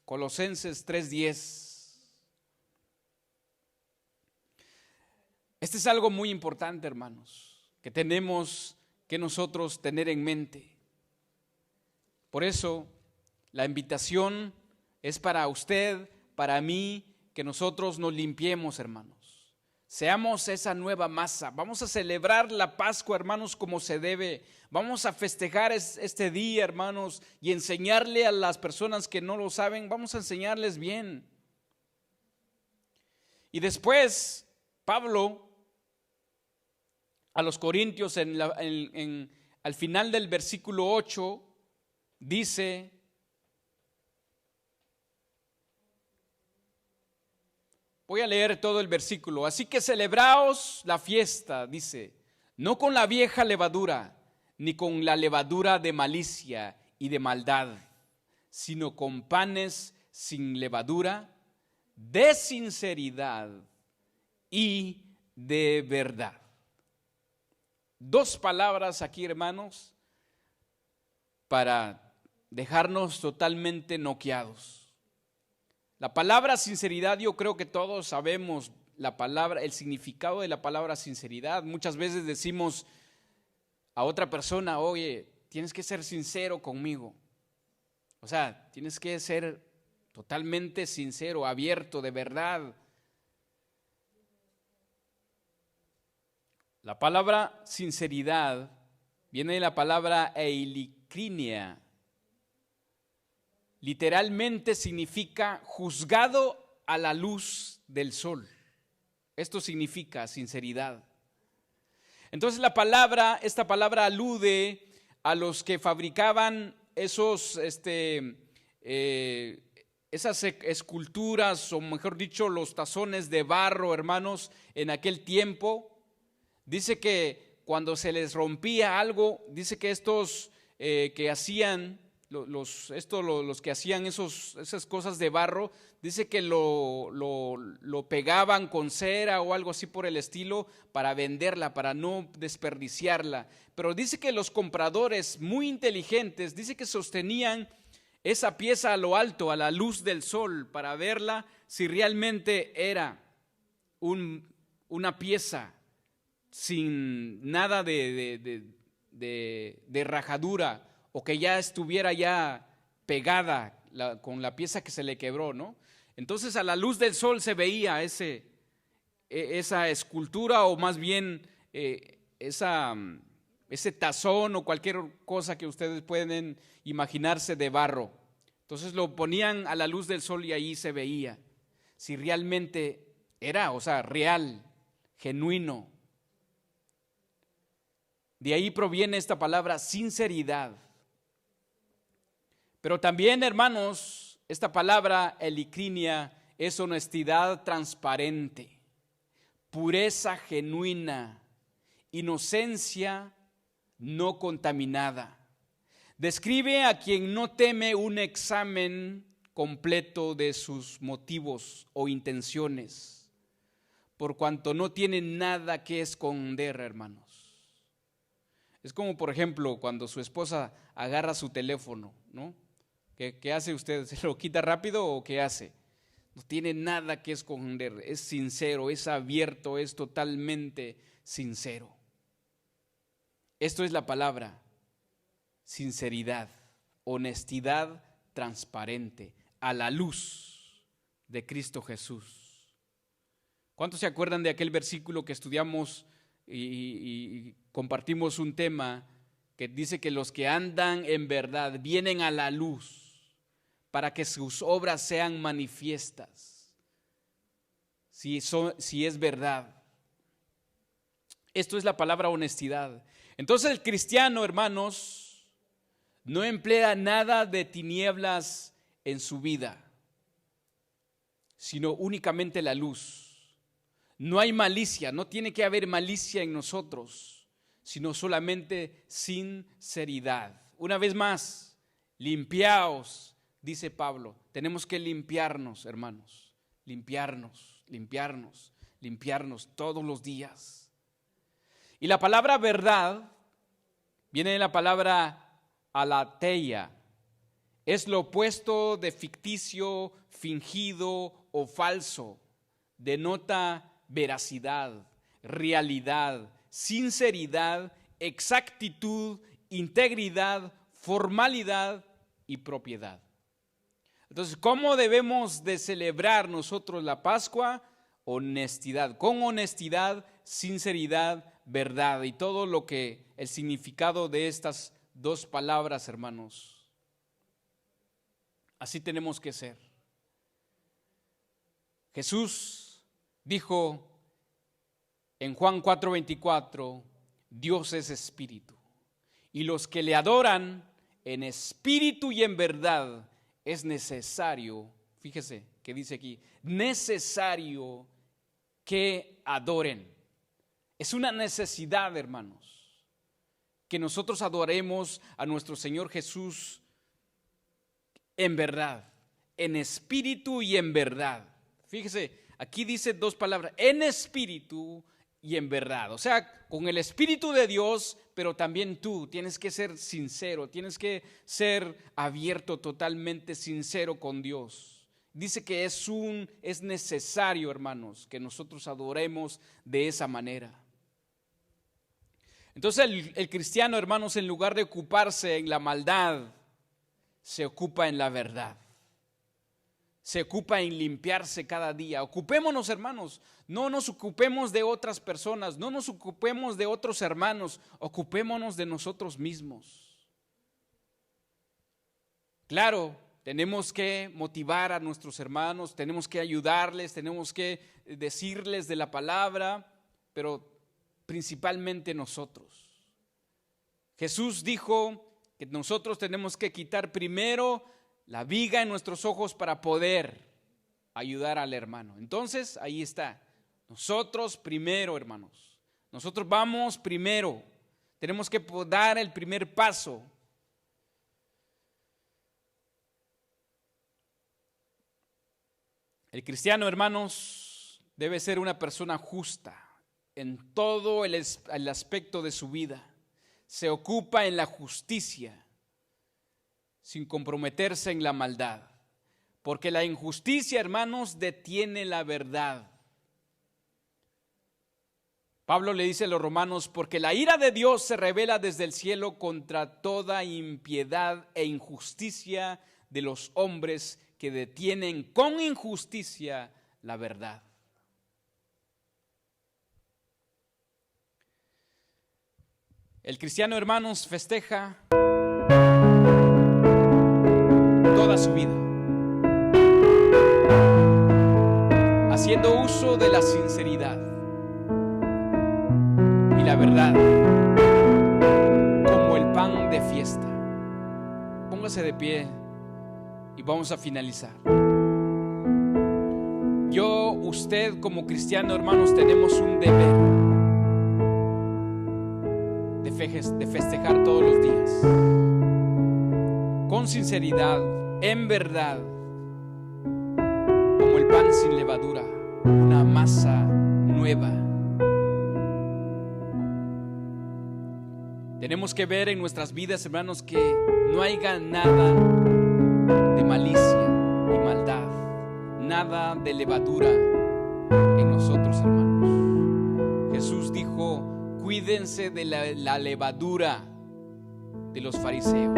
Colosenses 3:10. Este es algo muy importante, hermanos, que tenemos que nosotros tener en mente. Por eso, la invitación es para usted, para mí, que nosotros nos limpiemos, hermanos. Seamos esa nueva masa. Vamos a celebrar la Pascua, hermanos, como se debe. Vamos a festejar este día, hermanos, y enseñarle a las personas que no lo saben, vamos a enseñarles bien. Y después, Pablo, a los Corintios, al final del versículo 8, dice: voy a leer todo el versículo. Así que celebraos la fiesta, dice, no con la vieja levadura, ni con la levadura de malicia y de maldad, sino con panes sin levadura, de sinceridad y de verdad. Dos palabras aquí, hermanos, para dejarnos totalmente noqueados. La palabra sinceridad, yo creo que todos sabemos la palabra, el significado de la palabra sinceridad. Muchas veces decimos a otra persona: oye, tienes que ser sincero conmigo. O sea, tienes que ser totalmente sincero, abierto, de verdad. La palabra sinceridad viene de la palabra eilicrinia. Literalmente significa juzgado a la luz del sol. Esto significa sinceridad. Entonces esta palabra alude a los que fabricaban esas esculturas, o mejor dicho, los tazones de barro, hermanos, en aquel tiempo. Dice que cuando se les rompía algo, dice que estos que hacían los que hacían esas cosas de barro, dice que lo pegaban con cera o algo así por el estilo para venderla, para no desperdiciarla. Pero dice que los compradores muy inteligentes, dice que sostenían esa pieza a lo alto, a la luz del sol, para verla si realmente era una pieza sin nada de rajadura, o que ya estuviera ya pegada con la pieza que se le quebró, ¿no? Entonces a la luz del sol se veía esa escultura, o más bien ese tazón o cualquier cosa que ustedes pueden imaginarse de barro. Entonces lo ponían a la luz del sol y ahí se veía si realmente era, o sea, real, genuino. De ahí proviene esta palabra sinceridad. Pero también, hermanos, esta palabra eilicrinia es honestidad transparente, pureza genuina, inocencia no contaminada. Describe a quien no teme un examen completo de sus motivos o intenciones, por cuanto no tiene nada que esconder, hermanos. Es como, por ejemplo, cuando su esposa agarra su teléfono, ¿no? ¿Qué hace usted? ¿Se lo quita rápido o qué hace? No tiene nada que esconder, es sincero, es abierto, es totalmente sincero. Esto es la palabra sinceridad, honestidad transparente, a la luz de Cristo Jesús. ¿Cuántos se acuerdan de aquel versículo que estudiamos y compartimos un tema que dice que los que andan en verdad vienen a la luz para que sus obras sean manifiestas, si es verdad? Esto es la palabra honestidad. Entonces el cristiano, hermanos, no emplea nada de tinieblas en su vida, sino únicamente la luz. No hay malicia, no tiene que haber malicia en nosotros, sino solamente sinceridad. Una vez más, limpiaos, dice Pablo. Tenemos que limpiarnos, hermanos, limpiarnos todos los días. Y la palabra verdad viene de la palabra aletheia. Es lo opuesto de ficticio, fingido o falso. Denota veracidad, realidad, sinceridad, exactitud, integridad, formalidad y propiedad. Entonces, ¿cómo debemos de celebrar nosotros la Pascua? Honestidad, con honestidad, sinceridad, verdad y todo lo que el significado de estas dos palabras, hermanos. Así tenemos que ser. Jesús dijo en Juan 4:24, Dios es espíritu, y los que le adoran en espíritu y en verdad es necesario, fíjese que dice aquí, necesario que adoren. Es una necesidad, hermanos, que nosotros adoremos a nuestro Señor Jesús en verdad, en espíritu y en verdad. Fíjese, aquí dice dos palabras, en espíritu y en verdad. O sea, con el Espíritu de Dios, pero también tú tienes que ser sincero, tienes que ser abierto, totalmente sincero con Dios. Dice que es necesario, hermanos, que nosotros adoremos de esa manera. Entonces el cristiano, hermanos, en lugar de ocuparse en la maldad, se ocupa en la verdad. Se ocupa en limpiarse cada día. Ocupémonos, hermanos, no nos ocupemos de otras personas, no nos ocupemos de otros hermanos, ocupémonos de nosotros mismos. Claro, tenemos que motivar a nuestros hermanos, tenemos que ayudarles, tenemos que decirles de la palabra, pero principalmente nosotros. Jesús dijo que nosotros tenemos que quitar primero la viga en nuestros ojos para poder ayudar al hermano. Entonces, ahí está. Nosotros primero, hermanos. Nosotros vamos primero. Tenemos que dar el primer paso. El cristiano, hermanos, debe ser una persona justa en todo el aspecto de su vida. Se ocupa en la justicia, sin comprometerse en la maldad. Porque la injusticia, hermanos, detiene la verdad. Pablo le dice a los romanos, porque la ira de Dios se revela desde el cielo contra toda impiedad e injusticia de los hombres que detienen con injusticia la verdad. El cristiano, hermanos, festeja toda su vida, haciendo uso de la sinceridad y la verdad como el pan de fiesta. Póngase de pie y vamos a finalizar. Usted como cristiano, hermanos, tenemos un deber de festejar todos los días, con sinceridad, en verdad, como el pan sin levadura, una masa nueva. Tenemos que ver en nuestras vidas, hermanos, que no haya nada de malicia y maldad, nada de levadura en nosotros, hermanos. Jesús dijo: cuídense de la levadura de los fariseos.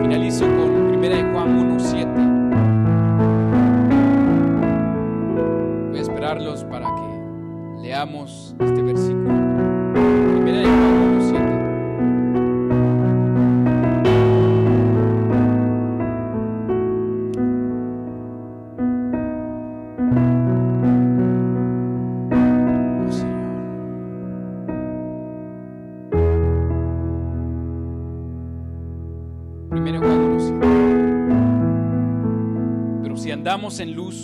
Finalizo con 1 Juan 1:7. Voy a esperarlos para que leamos este versículo. 1 Juan 1:7. Andamos en luz,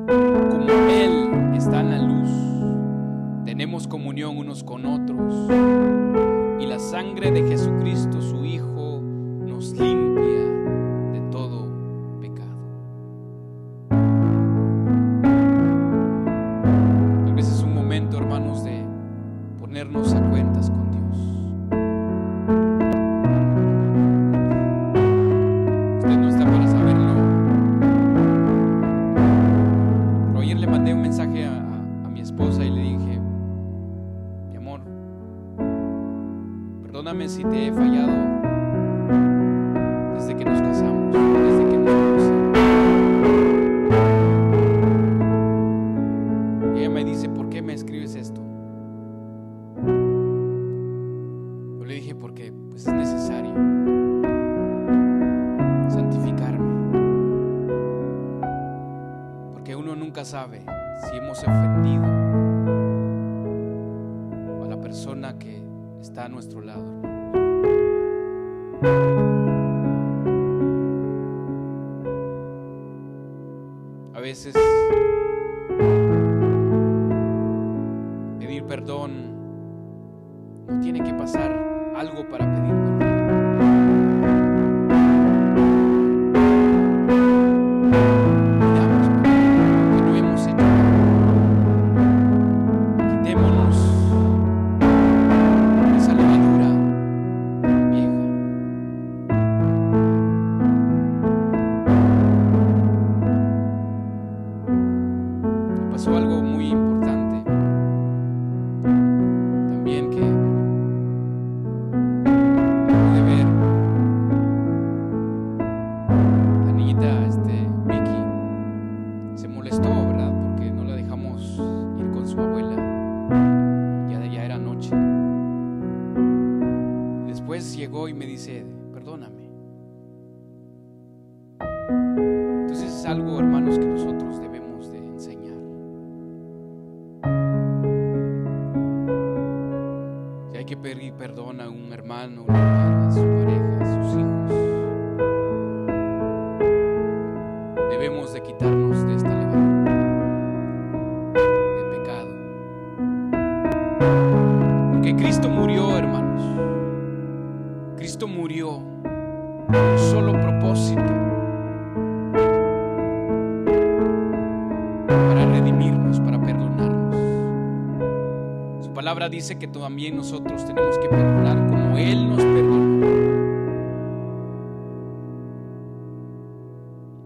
como Él está en la luz, tenemos comunión unos con otros, y la sangre de Jesucristo, su Hijo, nos limpia de todo pecado. Tal vez es un momento, hermanos, de ponernos a cuentas con Dios. Perdóname si te he fallado desde que nos casamos, desde que nos conocimos. Y ella me dice, ¿por qué me escribes esto? Yo le dije, porque pues, es necesario santificarme. Porque uno nunca sabe si hemos ofendido a la persona que está a nuestro lado. A veces pedir perdón no tiene que pasar algo para pedir perdón. Pidamos perdón porque no hemos hecho nada. Quitémonos esa levadura vieja. Me pasó algo muy importante también, que pude ver la niñita Vicky se molestó, ¿verdad? Porque no la dejamos ir con su abuela. Ya era noche. Y después llegó y me dice, perdóname. Entonces es algo, hermanos, que nosotros debemos de enseñar. Si hay que pedir perdón a un hermano, una hermana, a su pareja, a sus hijos, debemos de quitarnos de esta levadura de pecado. Porque Cristo murió, hermanos. Cristo murió con un solo propósito: para redimirnos, para perdonarnos. Su palabra dice que también nosotros tenemos que perdonar como Él nos perdonó.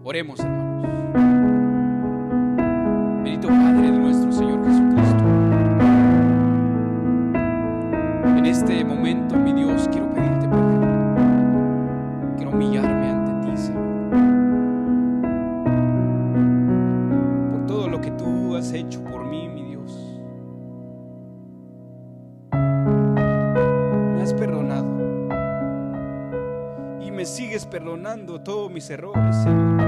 Oremos, hermanos. Bendito Padre de nuestro Señor Jesucristo, en este momento, mi Dios, quiero pedirte perdón. Quiero humillarme ante ti, Señor, por todo lo que tú has hecho por mí, mi Dios. Me has perdonado y me sigues perdonando todos mis errores, Señor.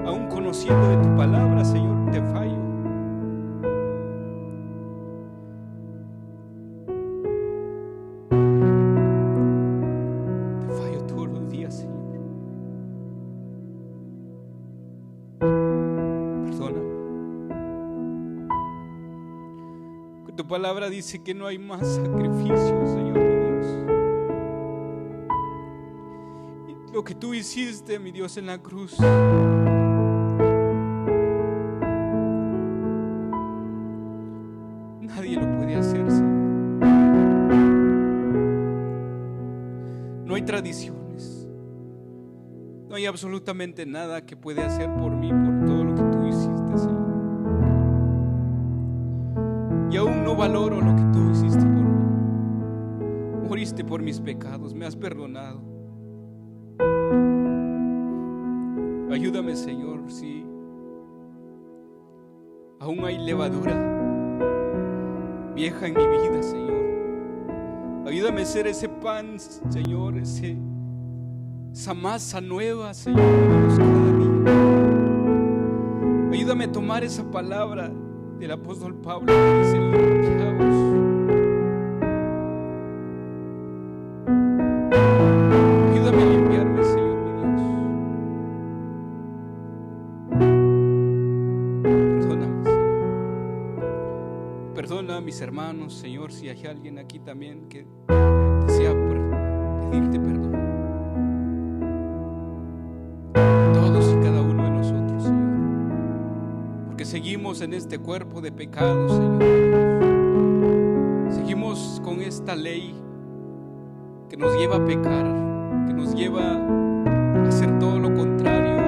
Aún conociendo de tu palabra, Señor, te fallo. Te fallo todos los días, Señor. Perdóname. Que tu palabra dice que no hay más sacrificio, Señor, mi Dios. Y lo que tú hiciste, mi Dios, en la cruz, nadie lo puede hacer, Señor. No hay tradiciones, no hay absolutamente nada que puede hacer por mí, por todo lo que tú hiciste, Señor. Y aún no valoro lo que tú hiciste por mí. Moriste por mis pecados, me has perdonado. Ayúdame, Señor, si aún hay levadura vieja en mi vida, Señor. Ayúdame a ser ese pan, Señor, esa masa nueva, Señor, cada día. Ayúdame a tomar esa palabra del apóstol Pablo que dice: limpiaos. Ayúdame a limpiarme, Señor, mi Dios. Perdóname, Señor. Perdona a mis hermanos, Señor, si hay alguien aquí también que desea pedirte perdón. Todos y cada uno de nosotros, Señor, porque seguimos en este cuerpo de pecado, Señor. Seguimos con esta ley que nos lleva a pecar, que nos lleva a hacer todo lo contrario a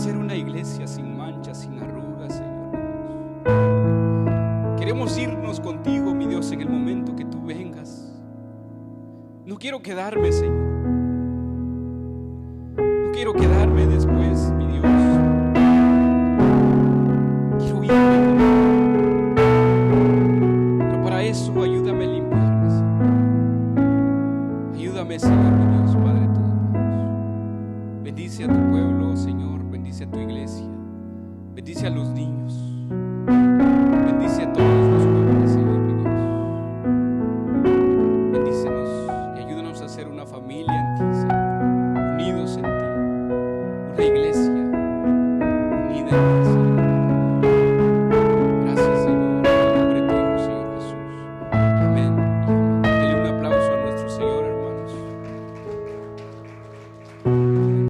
ser una iglesia sin manchas, sin arrugas, Señor, mi Dios. Queremos irnos contigo, mi Dios, en el momento que tú vengas. No quiero quedarme, Señor. No quiero quedarme después, mi Dios. Quiero irme. Pero para eso ayúdame a limpiarme, Señor. Ayúdame, Señor, mi Dios, Padre Todopoderoso. Bendice a tu pueblo, Señor. Bendice a tu iglesia. Bendice a los niños. Bendice a todos los jóvenes, Señor, mi Dios. Bendícenos y ayúdanos a ser una familia en ti, Señor. Unidos en ti. Una iglesia unida en ti, Señor.